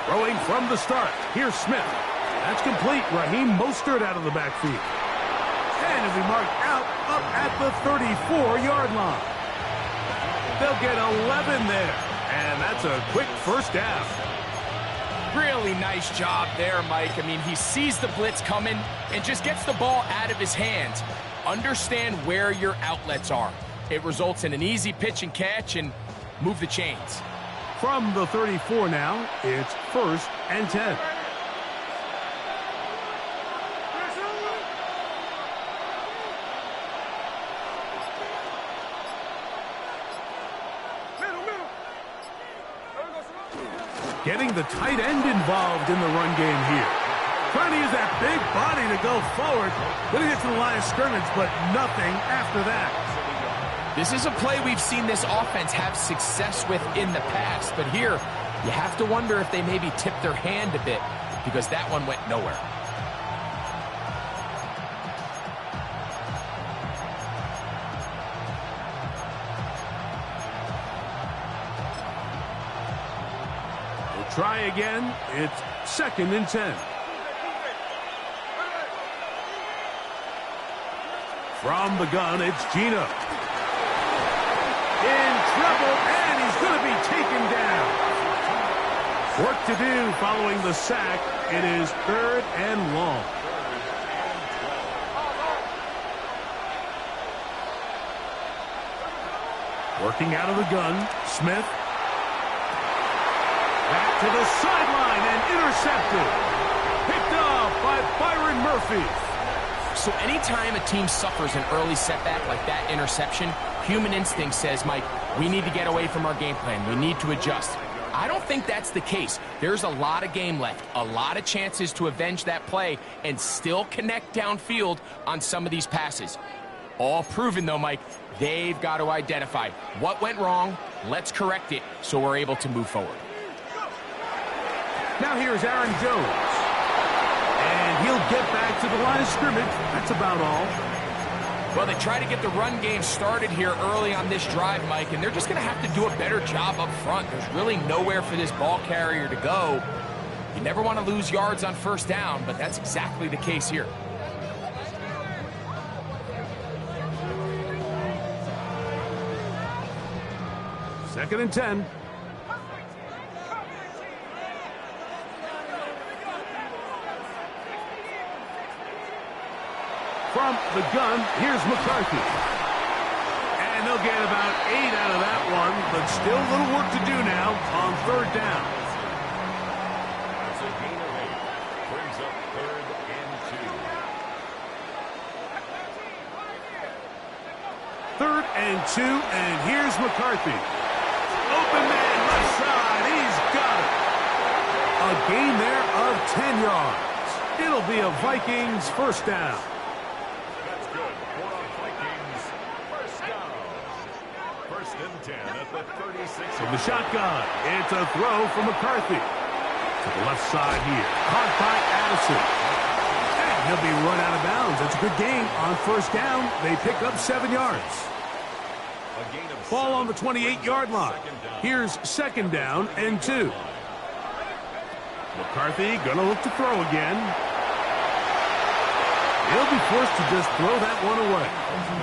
Throwing from the start. Here's Smith. That's complete. Raheem Mostert out of the backfield. And it'll be marked out up at the 34-yard line. They'll get 11 there. And that's a quick first down. Really nice job there, Mike. I mean, he sees the blitz coming and just gets the ball out of his hands. Understand where your outlets are. It results in an easy pitch and catch and move the chains. From the 34 now, it's 1st and 10. Getting the tight end involved in the run game here. Trying to use that big body to go forward. Going to get to the line of scrimmage, but nothing after that. This is a play we've seen this offense have success with in the past, but here you have to wonder if they maybe tipped their hand a bit because that one went nowhere. We'll try again. It's 2nd and 10. From the gun, it's Gino. In trouble, and he's going to be taken down. Work to do following the sack. It is 3rd and long. Working out of the gun, Smith. Back to the sideline and intercepted. Picked off by Byron Murphy. So anytime a team suffers an early setback like that interception, human instinct says, Mike, we need to get away from our game plan. We need to adjust. I don't think that's the case. There's a lot of game left, a lot of chances to avenge that play and still connect downfield on some of these passes. All proven, though, Mike, they've got to identify what went wrong, let's correct it so we're able to move forward. Now here's Aaron Jones. And he'll get back to the line of scrimmage. That's about all. Well, they try to get the run game started here early on this drive, Mike, and they're just going to have to do a better job up front. There's really nowhere for this ball carrier to go. You never want to lose yards on 1st down, but that's exactly the case here. Second and 10. From the gun, here's McCarthy. And they'll get about 8 out of that one, but still a little work to do now on 3rd down. That's a gain of 8. Brings up 3rd and 2. 3rd and 2, and here's McCarthy. Open man, left side, he's got it. A gain there of 10 yards. It'll be a Vikings 1st down. That's good. For the Vikings, 1st down. 1st and 10 at the 36. From the shotgun, it's a throw from McCarthy. To the left side here, caught by Addison. And he'll be run out of bounds. That's a good gain on 1st down. They pick up 7 yards. Ball on the 28-yard line. Here's 2nd down and 2. McCarthy gonna look to throw again. He'll be forced to just throw that one away.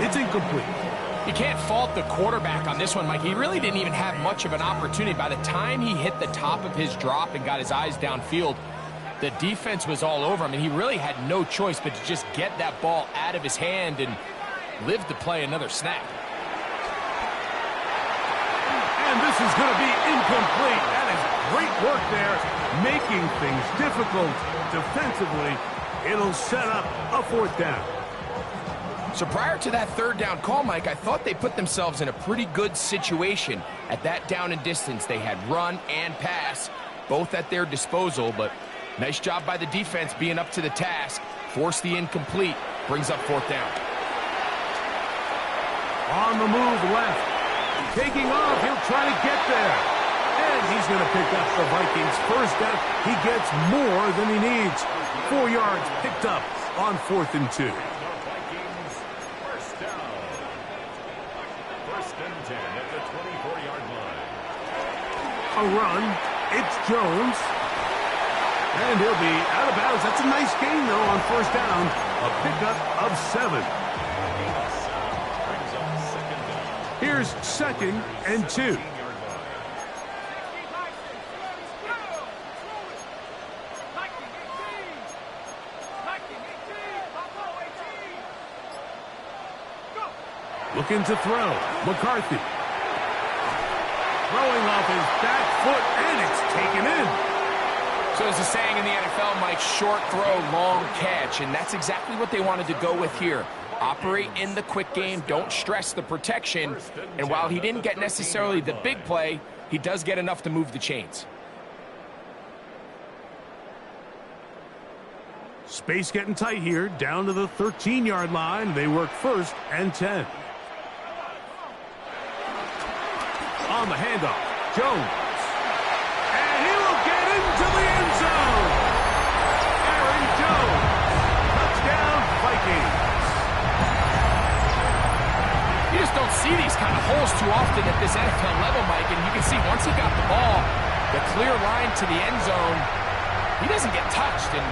It's incomplete. You can't fault the quarterback on this one, Mike. He really didn't even have much of an opportunity. By the time he hit the top of his drop and got his eyes downfield, the defense was all over him, and he really had no choice but to just get that ball out of his hand and live to play another snap. And this is going to be incomplete. That is great work there, making things difficult defensively. It'll set up a 4th down. So prior to that 3rd down call, Mike, I thought they put themselves in a pretty good situation. At that down and distance, they had run and pass, both at their disposal, but nice job by the defense being up to the task. Force the incomplete, brings up 4th down. On the move left. Taking off, he'll try to get there. And he's going to pick up the Vikings 1st down. He gets more than he needs. 4 yards picked up on 4th and 2. Vikings, 1st down. 1st and 10 at the 24-yard line. A run. It's Jones. And he'll be out of bounds. That's a nice gain, though, on first down. A pickup of 7. Here's 2nd and 2. Looking to throw. McCarthy. Throwing off his back foot, and it's taken in. So there's a saying in the NFL, Mike, short throw, long catch, and that's exactly what they wanted to go with here. Operate in the quick game, don't stress the protection, and while he didn't get necessarily the big play, he does get enough to move the chains. Space getting tight here, down to the 13-yard line. They work 1st and 10. On the handoff, Jones. And he will get into the end zone. Aaron Jones. Touchdown, Vikings. You just don't see these kind of holes too often at this NFL level, Mike, and you can see once he got the ball, the clear line to the end zone, he doesn't get touched, and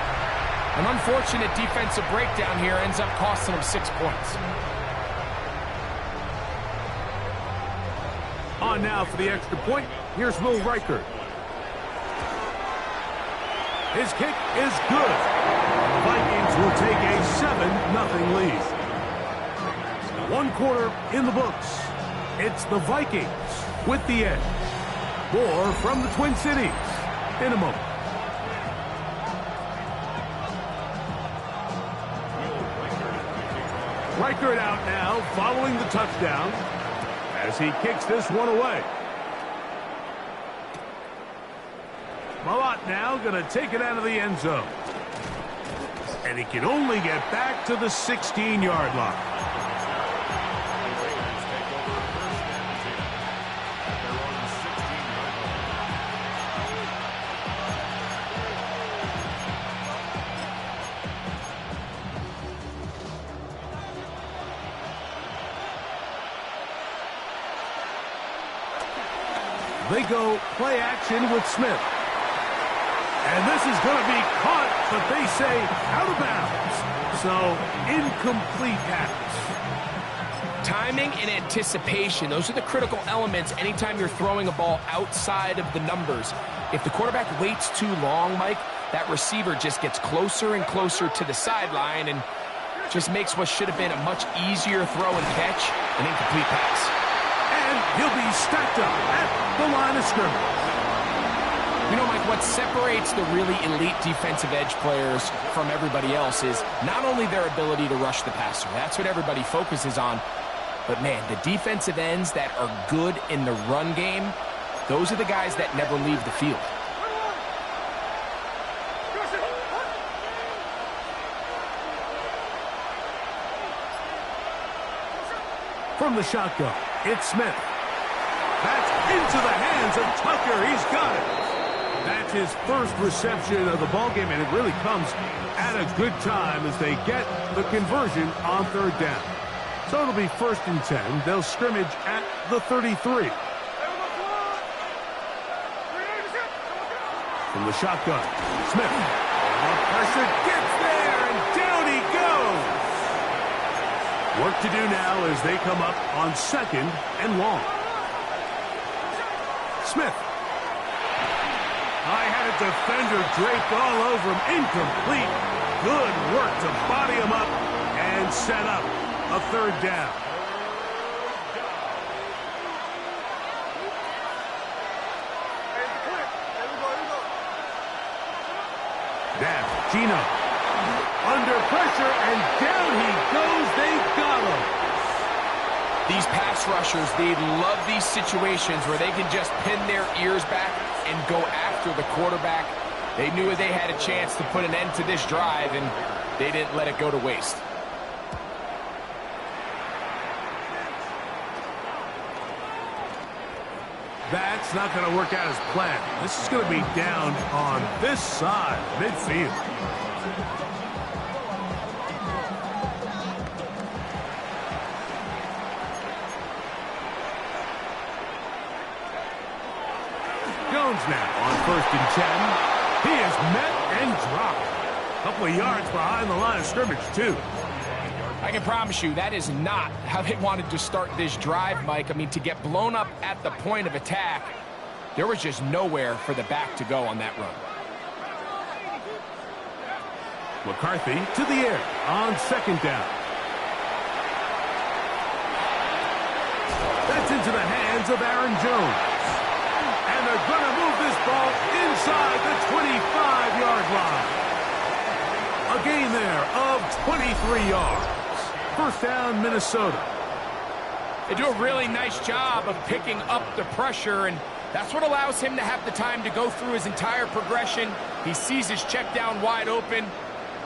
an unfortunate defensive breakdown here ends up costing him 6 points. On now for the extra point. Here's Will Reichert. His kick is good. The Vikings will take a 7-0 lead. 1 quarter in the books. It's the Vikings with the edge. More from the Twin Cities in a moment. Reichert out now following the touchdown as he kicks this one away. Malott now going to take it out of the end zone. And he can only get back to the 16-yard line. They go play action with Smith. And this is going to be caught, but they say out of bounds. So, incomplete pass. Timing and anticipation, those are the critical elements anytime you're throwing a ball outside of the numbers. If the quarterback waits too long, Mike, that receiver just gets closer and closer to the sideline and just makes what should have been a much easier throw and catch an incomplete pass. And he'll be stacked up at the line of scrimmage. You know, Mike, what separates the really elite defensive edge players from everybody else is not only their ability to rush the passer. That's what everybody focuses on. But, man, the defensive ends that are good in the run game, those are the guys that never leave the field. From the shotgun, it's Smith. That's into the hands of Tucker. He's got it. That's his first reception of the ballgame, and it really comes at a good time as they get the conversion on 3rd down. So it'll be 1st and 10. They'll scrimmage at the 33. From the shotgun, Smith. Pressure gets there, and down he goes. Work to do now as they come up on 2nd and long. Smith. I had a defender draped all over him. Incomplete. Good work to body him up and set up a 3rd down. Down, Gino. Under pressure, and down he goes. They got him. These pass rushers, they love these situations where they can just pin their ears back and go after the quarterback. They knew they had a chance to put an end to this drive, and they didn't let it go to waste. That's not going to work out as planned. This is going to be down on this side, midfield. Jones now on 1st and 10. He is met and dropped. A couple of yards behind the line of scrimmage, too. I can promise you that is not how they wanted to start this drive, Mike. I mean, to get blown up at the point of attack, there was just nowhere for the back to go on that run. McCarthy to the air on second down. That's into the hands of Aaron Jones. And they're going to move this ball inside the 25-yard line. A gain there of 23 yards. First down, Minnesota. They do a really nice job of picking up the pressure, and that's what allows him to have the time to go through his entire progression. He sees his check down wide open,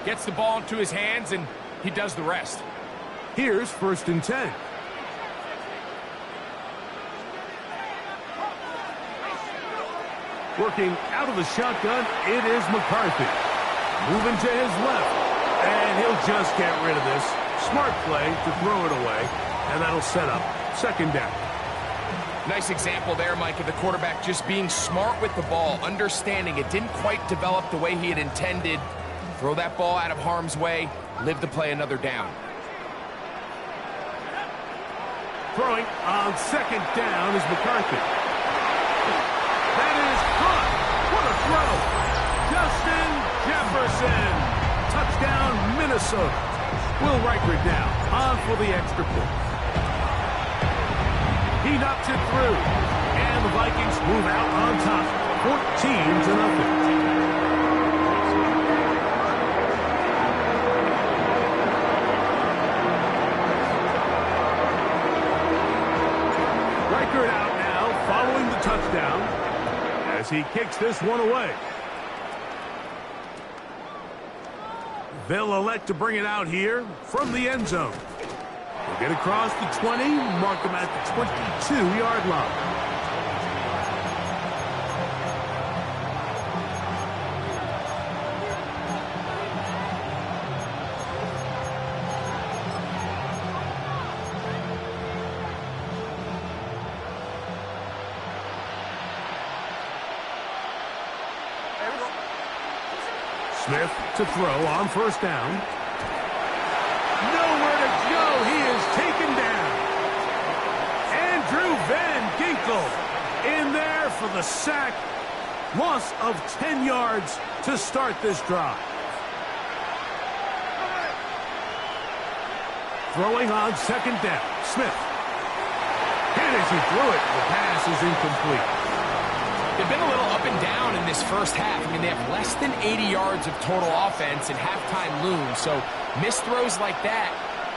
gets the ball into his hands, and he does the rest. Here's first and 10. Working out of the shotgun, it is McCarthy. Moving to his left, and he'll just get rid of this. Smart play to throw it away, and that'll set up second down. Nice example there, Mike, of the quarterback just being smart with the ball, understanding it didn't quite develop the way he had intended. Throw that ball out of harm's way, live to play another down. Throwing on second down is McCarthy. That is caught. What a throw. Justin Jefferson. Touchdown, Minnesota. Will Riker down on for the extra point. He knocks it through. And the Vikings move out on top, 14-0. Riker out now, following the touchdown, as he kicks this one away. They'll elect to bring it out here from the end zone. They'll get across the 20, mark them at the 22-yard line. Smith to throw on first down. Nowhere to go. He is taken down. Andrew Van Ginkel in there for the sack. Loss of 10 yards to start this drive. Throwing on second down. Smith. And as he threw it, the pass is incomplete. They've been a little up and down in this first half. I mean, they have less than 80 yards of total offense and halftime looms. So missed throws like that,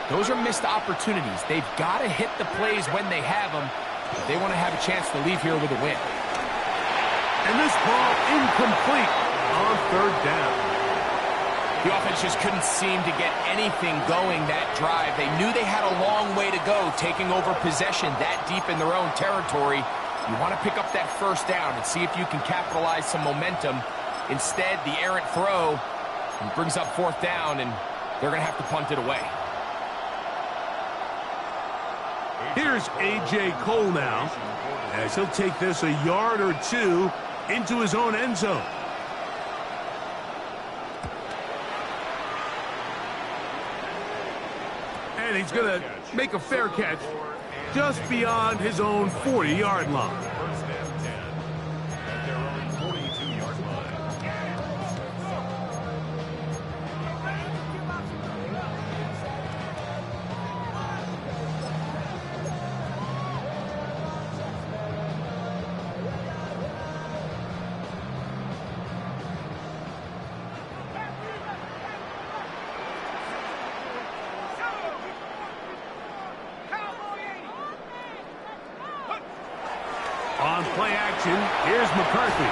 those are missed opportunities. They've got to hit the plays when they have them if they want to have a chance to leave here with a win. And this ball incomplete on third down. The offense just couldn't seem to get anything going that drive. They knew they had a long way to go taking over possession that deep in their own territory. You want to pick up that first down and see if you can capitalize some momentum. Instead, the errant throw brings up fourth down, and they're going to have to punt it away. Here's A.J. Cole now, as he'll take this a yard or two into his own end zone. And he's going to make a fair catch just beyond his own 40-yard line. First and 10 at their own 42-yard line. On play action, here's McCarthy.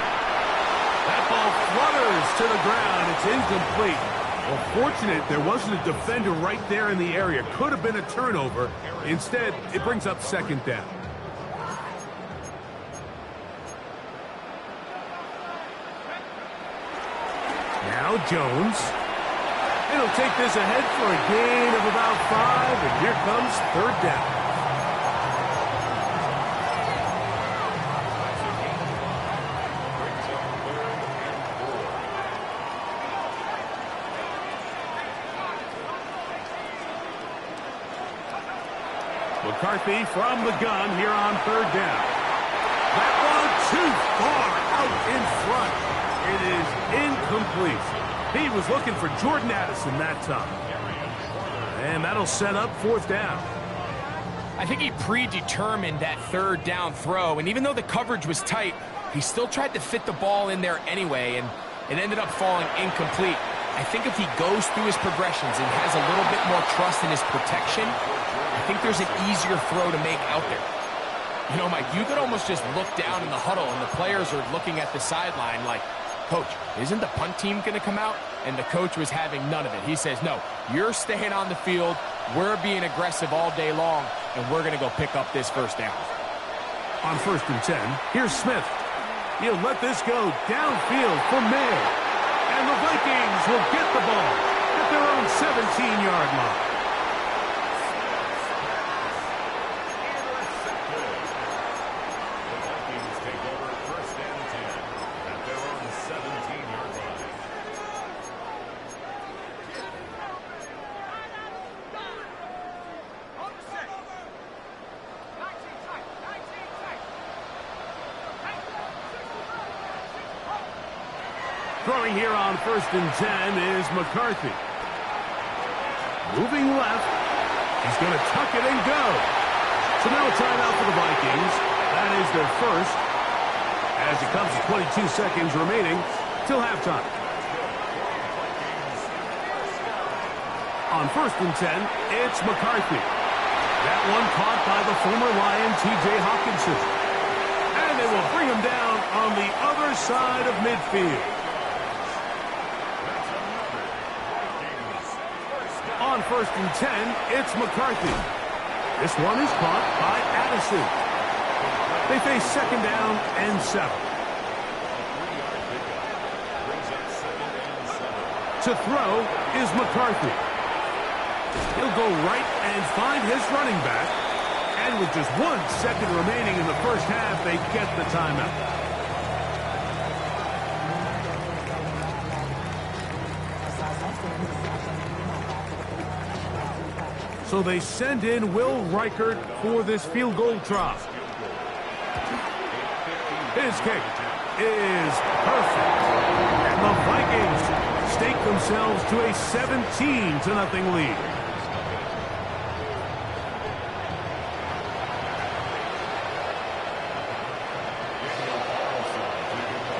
That ball flutters to the ground. It's incomplete. Well, fortunate there wasn't a defender right there in the area. Could have been a turnover. Instead, it brings up second down. Now Jones. And he'll take this ahead for a gain of about 5, and here comes third down. McCarthy from the gun here on third down. That one too far out in front. It is incomplete. He was looking for Jordan Addison that time. And that'll set up fourth down. I think he predetermined that third down throw, and even though the coverage was tight, he still tried to fit the ball in there anyway, and it ended up falling incomplete. I think if he goes through his progressions and has a little bit more trust in his protection, I think there's an easier throw to make out there. You know, Mike, you could almost just look down in the huddle, and the players are looking at the sideline like, Coach, isn't the punt team going to come out? And the coach was having none of it. He says, no, you're staying on the field. We're being aggressive all day long, and we're going to go pick up this first down. On 1st and 10, here's Smith. He'll let this go downfield for Mayer. And the Vikings will get the ball at their own 17-yard line. Throwing here on 1st and 10 is McCarthy. Moving left. He's going to tuck it and go. So now a timeout for the Vikings. That is their first. As it comes to 22 seconds remaining till halftime. On 1st and 10, it's McCarthy. That one caught by the former Lion, T.J. Hawkinson. And they will bring him down on the other side of midfield. On 1st and 10, it's McCarthy. This one is caught by Addison. They face 2nd down and 7. To throw is McCarthy. He'll go right and find his running back. And with just 1 second remaining in the first half, they get the timeout. So they send in Will Reichert for this field goal try. His kick is perfect. And the Vikings stake themselves to a 17-0 lead.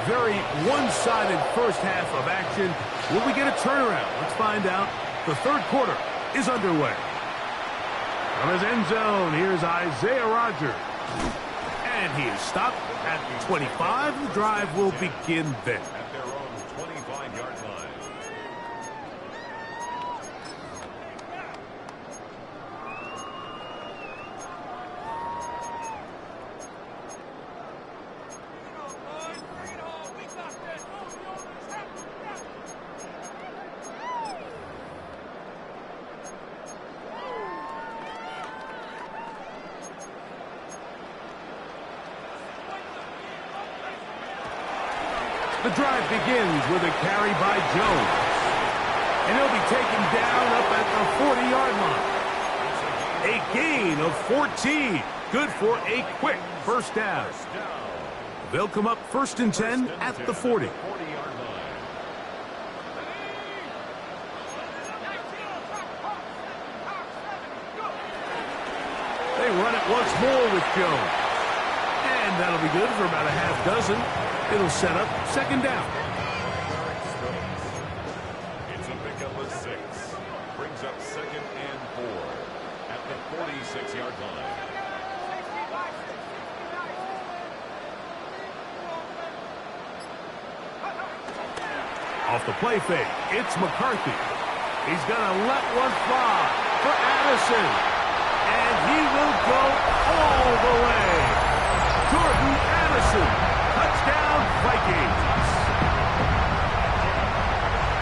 Very one-sided first half of action. Will we get a turnaround? Let's find out. The third quarter is underway. From his end zone, here's Isaiah Rodgers. And he is stopped at 25. The drive will begin then. At their own 25-yard line. The drive begins with a carry by Jones. And he'll be taken down up at the 40-yard line. A gain of 14. Good for a quick first down. They'll come up 1st and 10 at the 40. They run it once more with Jones. And that'll be good for about a half dozen. It'll set up 2nd down. It's a pickup of 6. Brings up 2nd and 4 at the 46-yard line. Off the play fake, it's McCarthy. He's going to let one fly for Addison. And he will go all the way. Jordan Addison. Touchdown, Vikings.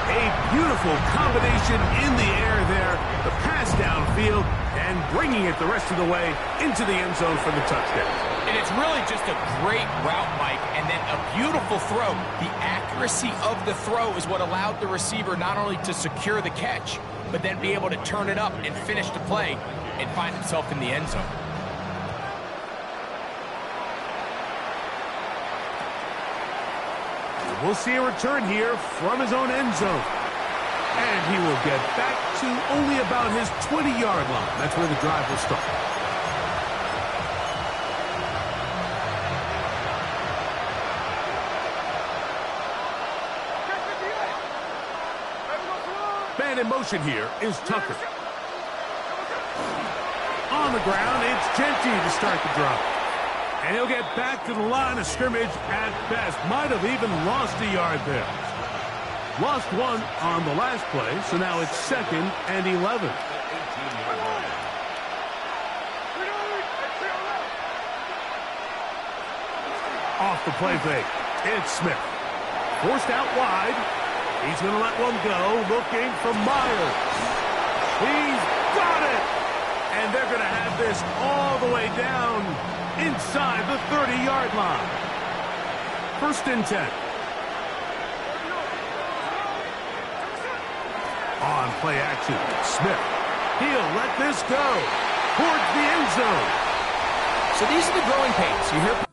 A beautiful combination in the air there. The pass downfield and bringing it the rest of the way into the end zone for the touchdown. And it's really just a great route, Mike, and then a beautiful throw. The accuracy of the throw is what allowed the receiver not only to secure the catch, but then be able to turn it up and finish the play. and find himself in the end zone. We'll see a return here from his own end zone. And he will get back to only about his 20-yard line. That's where the drive will start. Man in motion here is Tucker. On the ground, it's Genty to start the drive. And he'll get back to the line of scrimmage at best. Might have even lost a yard there. Lost one on the last play, so now it's 2nd and 11. Off the play fake, it's Smith. Forced out wide. He's going to let one go, looking for Myers. He's got it! And they're going to have this all the way down inside the 30-yard line. 1st and 10. On play action, Smith. He'll let this go towards the end zone. So these are the growing pains. You hear